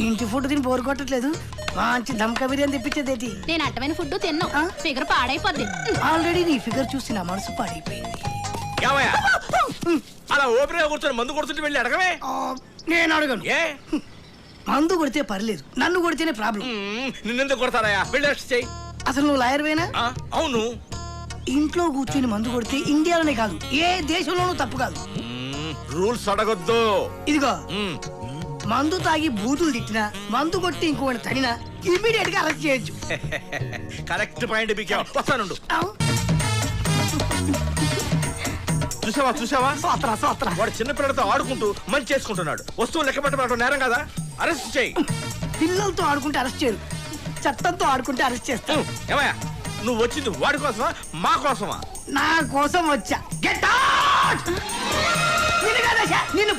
ఇంటి ఫుడ్ తిని బోరు కొట్టట్లేదు, మంచి దమ్కా బిర్యానీ తెప్పించేదేటి. నేను అడ్డమైన ఫుడ్ తిన్నా, ఫిగర్ పాడైపోద్ది. ఆల్రెడీ నీ ఫిగర్ చూసి నా మనసు పాడైపోయింది. అలా ఓపెన్ గా కూర్చొని మందు కొడుతుంటే వెళ్ళి అడగవే. నేను అడగను. ఏ మందు కొడితే పర్లేదు, నన్ను కొడితేనే ప్రాబ్లం. నిన్నెందుకు కొడతారయ్యా? వెళ్ళి అరెస్ట్ చెయ్యి. అసలు నువ్వు లాయర్వేనా? అవును. ఇంట్లో కూర్చొని మందు కొడితే ఇండియాలోనే కాదు ఏ దేశంలోనూ తప్పు కాదు. రూల్స్ అడగొద్దు. ఇదిగో, మందు తాగి బూతులు తిట్టినా, మందు కొట్టి ఇంకోటి తడినా ఇమీడియట్ గా అరెస్ట్ చేయొచ్చు. కరెక్ట్ పాయింట్ బికావు. వస్తానుండు. చూసావా? వాడు చిన్నపిల్లలతో ఆడుకుంటూ మంచి చేసుకుంటున్నాడు. వస్తువులు లెక్క పెట్టడం నేరం కదా? అరెస్ట్ చేయి. పిల్లలతో ఆడుకుంటే అరెస్ట్ చేయరు, చట్టంతో ఆడుకుంటే అరెస్ట్ చేస్తాను. ఏమయ్యా, నువ్వు వచ్చింది వాడి కోసమా మా కోసమా? నా కోసం వచ్చా. Get out! నిన్ను